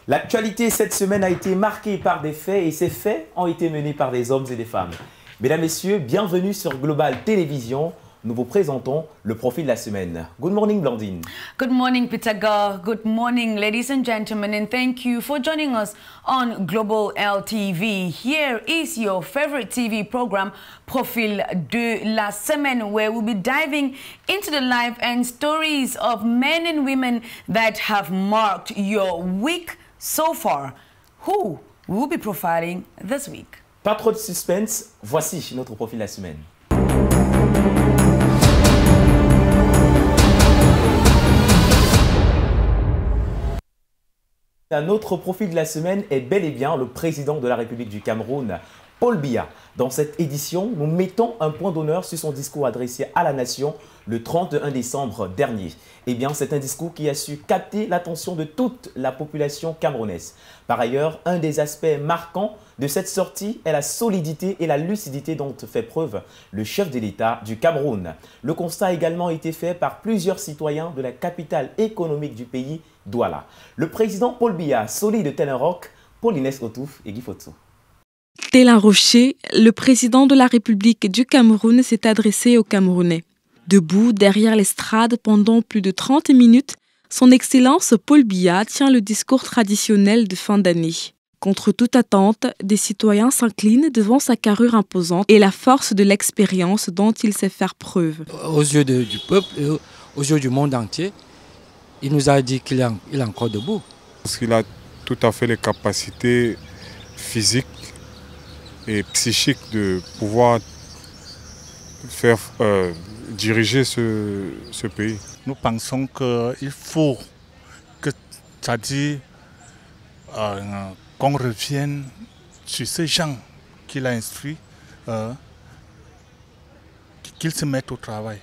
L'actualité cette semaine a été marquée par des faits et ces faits ont été menés par des hommes et des femmes. Mesdames, Messieurs, bienvenue sur Global Télévision. Nous vous présentons le profil de la semaine. Good morning, Blandine. Good morning, Pitaga. Good morning, ladies and gentlemen, and thank you for joining us on Global LTV. Here is your favorite TV program, Profil de la Semaine, where we'll be diving into the life and stories of men and women that have marked your week so far. Who will be profiling this week? Pas trop de suspense, voici notre profil de la semaine. Notre profil de la semaine est bel et bien le président de la République du Cameroun, Paul Biya. Dans cette édition, nous mettons un point d'honneur sur son discours adressé à la nation le 31 décembre dernier. Eh bien, c'est un discours qui a su capter l'attention de toute la population camerounaise. Par ailleurs, un des aspects marquants de cette sortie est la solidité et la lucidité dont fait preuve le chef de l'État du Cameroun. Le constat a également été fait par plusieurs citoyens de la capitale économique du pays, Douala. Le président Paul Biya, solide tel un roc, Paul Inès Otouf et Guy Fotso. Tel un rocher, le président de la République du Cameroun s'est adressé aux Camerounais. Debout derrière l'estrade pendant plus de 30 minutes, son Excellence Paul Biya tient le discours traditionnel de fin d'année. Contre toute attente, des citoyens s'inclinent devant sa carrure imposante et la force de l'expérience dont il sait faire preuve. Aux yeux du peuple et aux yeux du monde entier, il nous a dit qu'il est encore debout. Parce qu'il a tout à fait les capacités physiques et psychiques de pouvoir faire diriger ce pays. Nous pensons qu'il faut que, c'est-à-dire qu'on revienne sur ces gens qu'il a instruits, qu'ils se mettent au travail.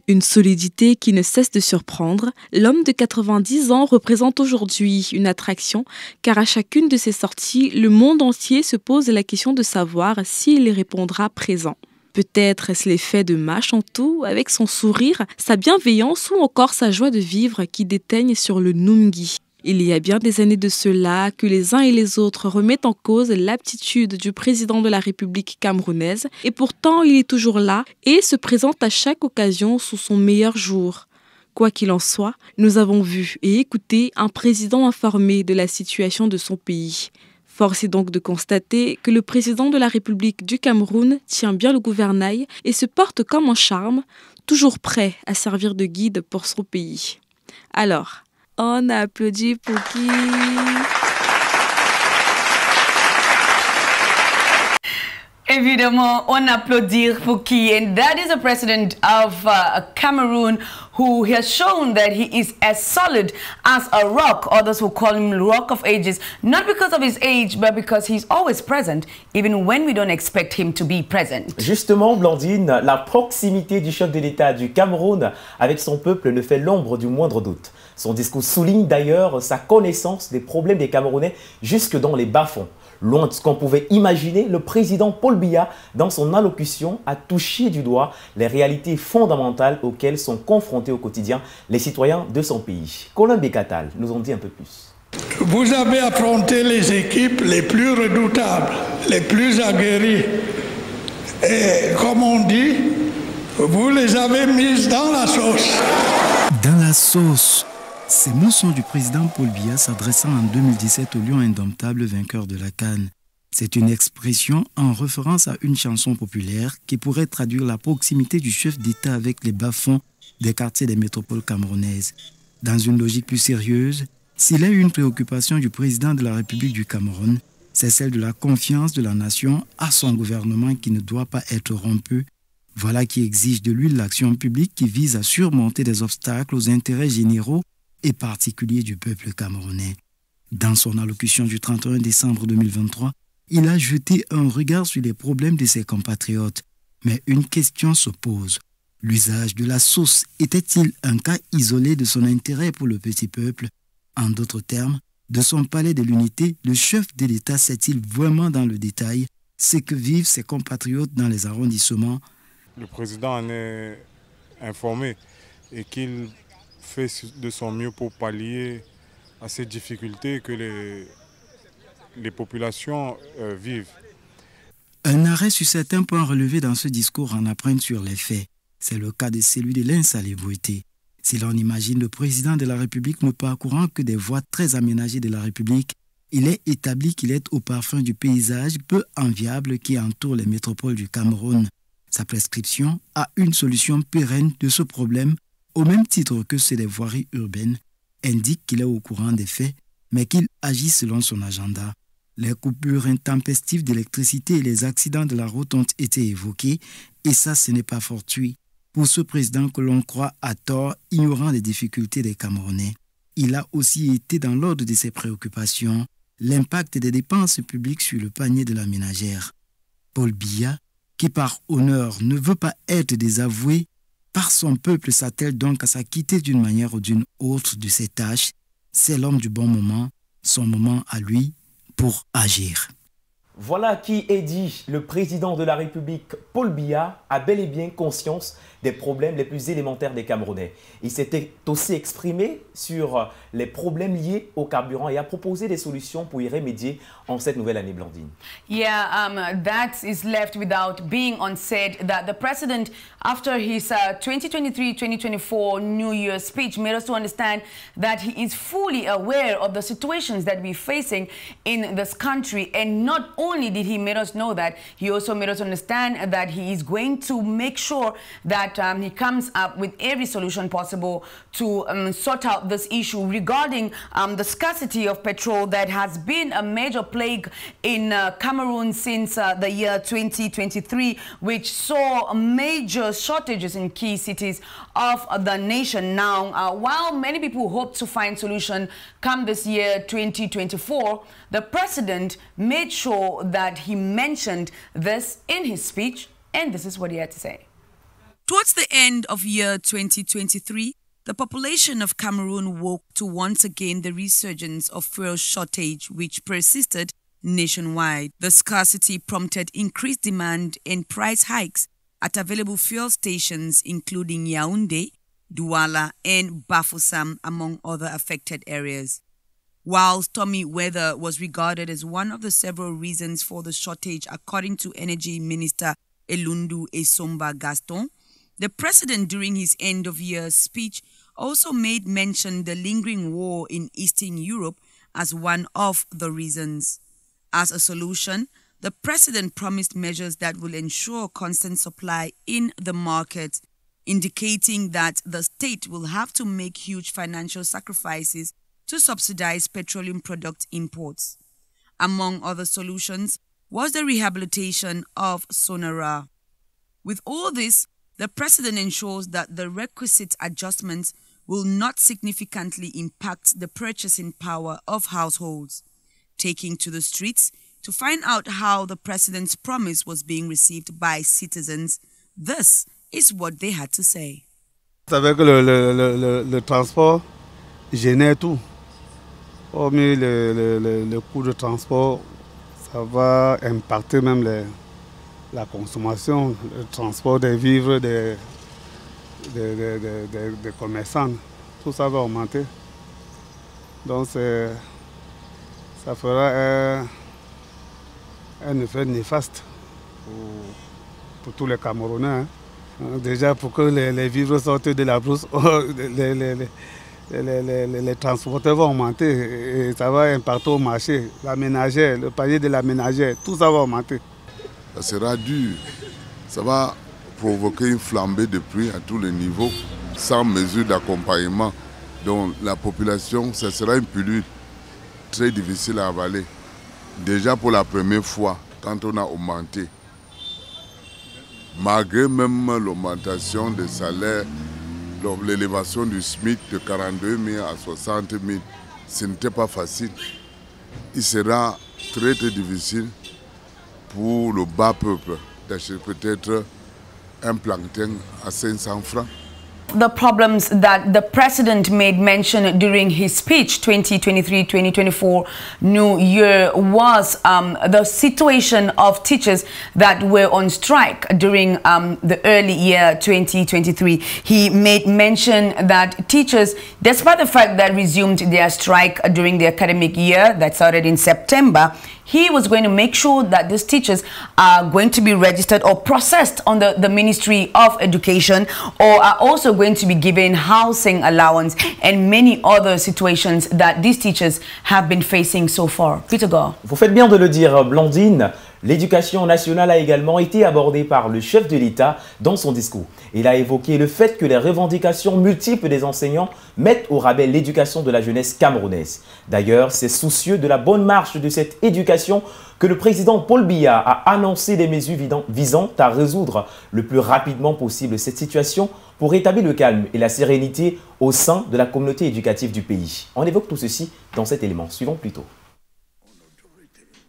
Une solidité qui ne cesse de surprendre, l'homme de 90 ans représente aujourd'hui une attraction car à chacune de ses sorties, le monde entier se pose la question de savoir s'il y répondra présent. Peut-être est-ce l'effet de Machantou avec son sourire, sa bienveillance ou encore sa joie de vivre qui déteigne sur le Nungi. Il y a bien des années de cela que les uns et les autres remettent en cause l'aptitude du président de la République camerounaise et pourtant il est toujours là et se présente à chaque occasion sous son meilleur jour. Quoi qu'il en soit, nous avons vu et écouté un président informé de la situation de son pays. Force est donc de constater que le président de la République du Cameroun tient bien le gouvernail et se porte comme un charme, toujours prêt à servir de guide pour son pays. Alors, on applaudit pour qui? Évidemment, on applaudit pour qui, and that is the president of Cameroon, who has shown that he is as solid as a rock. Others will call him Rock of Ages, not because of his age, but because he's always present, even when we don't expect him to be present. Justement, Blandine, la proximité du chef de l'État du Cameroun avec son peuple ne fait l'ombre du moindre doute. Son discours souligne d'ailleurs sa connaissance des problèmes des Camerounais jusque dans les bas-fonds. Loin de ce qu'on pouvait imaginer, le président Paul Biya, dans son allocution, a touché du doigt les réalités fondamentales auxquelles sont confrontés au quotidien les citoyens de son pays. Colin Bekatal nous en dit un peu plus. Vous avez affronté les équipes les plus redoutables, les plus aguerries. Et comme on dit, vous les avez mises dans la sauce. Dans la sauce. Ces mots sont du président Paul Biya s'adressant en 2017 au lion indomptable vainqueur de la CAN. C'est une expression en référence à une chanson populaire qui pourrait traduire la proximité du chef d'État avec les bas-fonds des quartiers des métropoles camerounaises. Dans une logique plus sérieuse, s'il y a une préoccupation du président de la République du Cameroun, c'est celle de la confiance de la nation à son gouvernement qui ne doit pas être rompu. Voilà qui exige de lui l'action publique qui vise à surmonter des obstacles aux intérêts généraux et particulier du peuple camerounais. Dans son allocution du 31 décembre 2023, il a jeté un regard sur les problèmes de ses compatriotes. Mais une question se pose. L'usage de la sauce était-il un cas isolé de son intérêt pour le petit peuple? En d'autres termes, de son palais de l'unité, le chef de l'État sait-il vraiment dans le détail ce que vivent ses compatriotes dans les arrondissements? Le président en est informé et qu'il fait de son mieux pour pallier à ces difficultés que les populations vivent. Un arrêt sur certains points relevés dans ce discours en apprennent sur les faits. C'est le cas de celui de l'insalubrité. Si l'on imagine le président de la République ne parcourant que des voies très aménagées de la République, il est établi qu'il est au parfum du paysage peu enviable qui entoure les métropoles du Cameroun. Sa prescription a une solution pérenne de ce problème, au même titre que ceux des voiries urbaines, indique qu'il est au courant des faits, mais qu'il agit selon son agenda. Les coupures intempestives d'électricité et les accidents de la route ont été évoqués, et ça, ce n'est pas fortuit. Pour ce président que l'on croit à tort, ignorant les difficultés des Camerounais, il a aussi été dans l'ordre de ses préoccupations, l'impact des dépenses publiques sur le panier de la ménagère. Paul Biya, qui par honneur ne veut pas être désavoué, par son peuple s'attelle donc à s'acquitter d'une manière ou d'une autre de ses tâches. C'est l'homme du bon moment, son moment à lui pour agir. Voilà qui est dit. Le président de la République, Paul Biya, a bel et bien conscience des problèmes les plus élémentaires des Camerounais. Il s'était aussi exprimé sur les problèmes liés au carburant et a proposé des solutions pour y remédier en cette nouvelle année, Blandine. Yeah, that is left without being unsaid that the president, after his 2023-2024 New Year speech, made us to understand that he is fully aware of the situations that we're facing in this country. And not only did he make us know that, he also made us understand that he is going to make sure that he comes up with every solution possible to sort out this issue regarding the scarcity of petrol that has been a major plague in Cameroon since the year 2023, which saw major shortages in key cities of the nation. Now, while many people hope to find solution come this year 2024, the president made sure that he mentioned this in his speech, and this is what he had to say. Towards the end of year 2023, the population of Cameroon woke to once again the resurgence of fuel shortage, which persisted nationwide. The scarcity prompted increased demand and price hikes at available fuel stations, including Yaoundé, Douala, and Bafoussam, among other affected areas. While stormy weather was regarded as one of the several reasons for the shortage, according to Energy Minister Elundu Esomba Gaston, the president, during his end-of-year speech, also made mention the lingering war in Eastern Europe as one of the reasons. As a solution, the president promised measures that will ensure constant supply in the market, indicating that the state will have to make huge financial sacrifices to subsidize petroleum product imports. Among other solutions was the rehabilitation of Sonara. With all this, the president ensures that the requisite adjustments will not significantly impact the purchasing power of households, taking to the streets to find out how the president's promise was being received by citizens. This is what they had to say. Avec le transport génère tout. Hormis le coût de transport, ça va impacter même la consommation, le transport des vivres des commerçants. Tout ça va augmenter. Donc ça fera un effet néfaste pour tous les Camerounais. Hein. Déjà pour que les vivres sortent de la brousse, les transporteurs vont augmenter et ça va impacter au marché, la ménagère, le panier de la ménagère, tout ça va augmenter. Ça sera dur, ça va provoquer une flambée de prix à tous les niveaux, sans mesure d'accompagnement. Donc la population, ça sera une pilule très difficile à avaler. Déjà pour la première fois, quand on a augmenté, malgré même l'augmentation des salaires, l'élévation du SMIC de 42 000 à 60 000, ce n'était pas facile. Il sera très difficile pour le bas peuple d'acheter peut-être un plantain à 500 francs the problems that the president made mention during his speech 2023-2024 New Year was the situation of teachers that were on strike during the early year 2023. He made mention that teachers, despite the fact that resumed their strike during the academic year that started in September, he was going to make sure that these teachers are going to be registered or processed under the Ministry of Education, or are also going to be given housing allowance and many other situations that these teachers have been facing so far. Peter Gore. Vous faites bien de le dire, Blandine. L'éducation nationale a également été abordée par le chef de l'État dans son discours. Il a évoqué le fait que les revendications multiples des enseignants mettent au rabais l'éducation de la jeunesse camerounaise. D'ailleurs, c'est soucieux de la bonne marche de cette éducation que le président Paul Biya a annoncé des mesures visant à résoudre le plus rapidement possible cette situation pour rétablir le calme et la sérénité au sein de la communauté éducative du pays. On évoque tout ceci dans cet élément. Suivons plutôt.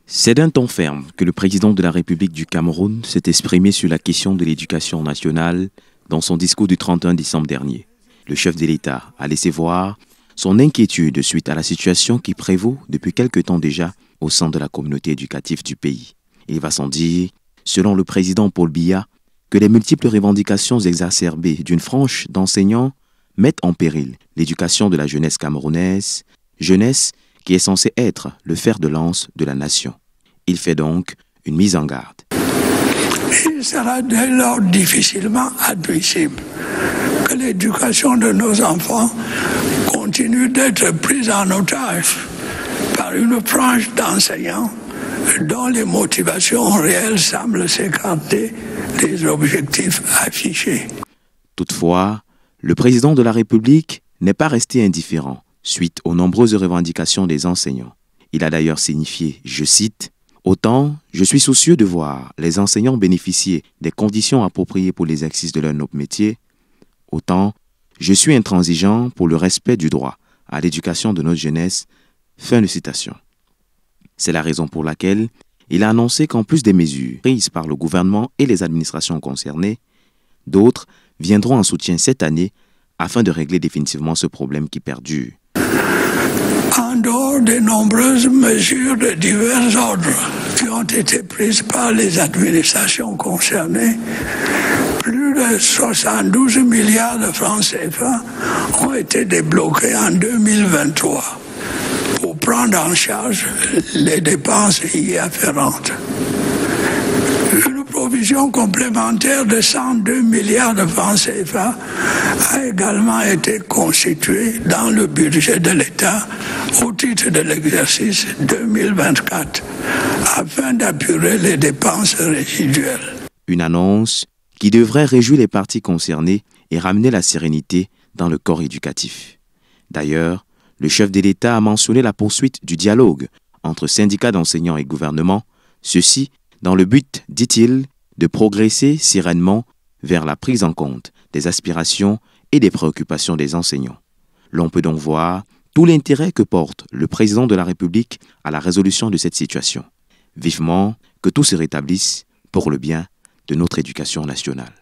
C'est d'un ton ferme que le président de la République du Cameroun s'est exprimé sur la question de l'éducation nationale dans son discours du 31 décembre dernier. Le chef de l'État a laissé voir son inquiétude suite à la situation qui prévaut depuis quelque temps déjà au sein de la communauté éducative du pays. Il va sans dire, selon le président Paul Biya, que les multiples revendications exacerbées d'une frange d'enseignants mettent en péril l'éducation de la jeunesse camerounaise, jeunesse qui est censé être le fer de lance de la nation. Il fait donc une mise en garde. Il sera dès lors difficilement admissible que l'éducation de nos enfants continue d'être prise en otage par une frange d'enseignants dont les motivations réelles semblent s'écarter des objectifs affichés. Toutefois, le président de la République n'est pas resté indifférent suite aux nombreuses revendications des enseignants. Il a d'ailleurs signifié, je cite, « Autant je suis soucieux de voir les enseignants bénéficier des conditions appropriées pour l'exercice de leur noble métier, autant je suis intransigeant pour le respect du droit à l'éducation de notre jeunesse. » Fin de citation. C'est la raison pour laquelle il a annoncé qu'en plus des mesures prises par le gouvernement et les administrations concernées, d'autres viendront en soutien cette année afin de régler définitivement ce problème qui perdure. En dehors des nombreuses mesures de divers ordres qui ont été prises par les administrations concernées, plus de 72 milliards de francs CFA ont été débloqués en 2023 pour prendre en charge les dépenses y afférentes. Une provision complémentaire de 102 milliards de francs CFA a également été constituée dans le budget de l'État au titre de l'exercice 2024 afin d'apurer les dépenses résiduelles. Une annonce qui devrait réjouir les parties concernées et ramener la sérénité dans le corps éducatif. D'ailleurs, le chef de l'État a mentionné la poursuite du dialogue entre syndicats d'enseignants et gouvernement, ceci dans le but, dit-il, de progresser sereinement vers la prise en compte des aspirations et des préoccupations des enseignants. L'on peut donc voir tout l'intérêt que porte le président de la République à la résolution de cette situation. Vivement que tout se rétablisse pour le bien de notre éducation nationale.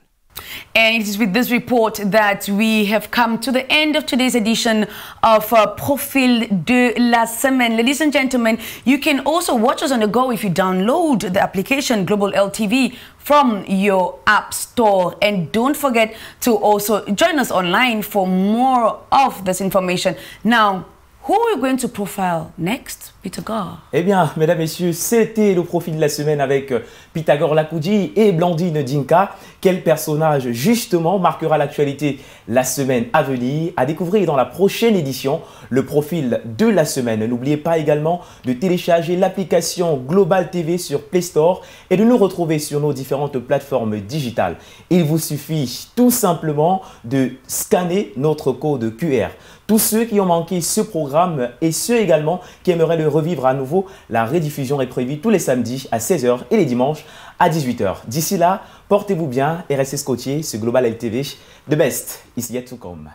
And it is with this report that we have come to the end of today's edition of Profil de la Semaine. Ladies and gentlemen, you can also watch us on the go if you download the application Global LTV from your app store. And don't forget to also join us online for more of this information. Now, who are we going to profile next? Pythagore. Eh bien, mesdames, messieurs, c'était le profil de la semaine avec Pythagore Lakoudji et Blandine Dinka. Quel personnage, justement, marquera l'actualité la semaine à venir? À découvrir dans la prochaine édition, le profil de la semaine. N'oubliez pas également de télécharger l'application Global TV sur Play Store et de nous retrouver sur nos différentes plateformes digitales. Il vous suffit tout simplement de scanner notre code QR. Tous ceux qui ont manqué ce programme et ceux également qui aimeraient le revivre à nouveau, la rediffusion est prévue tous les samedis à 16 h et les dimanches à 18 h. D'ici là, portez-vous bien et restez scotchés sur Global LTV. The best is yet to come.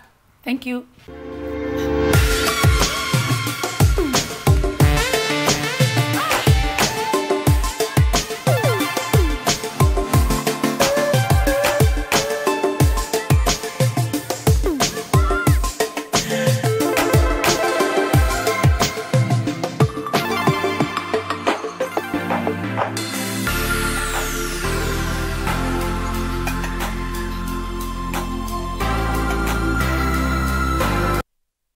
Thank you.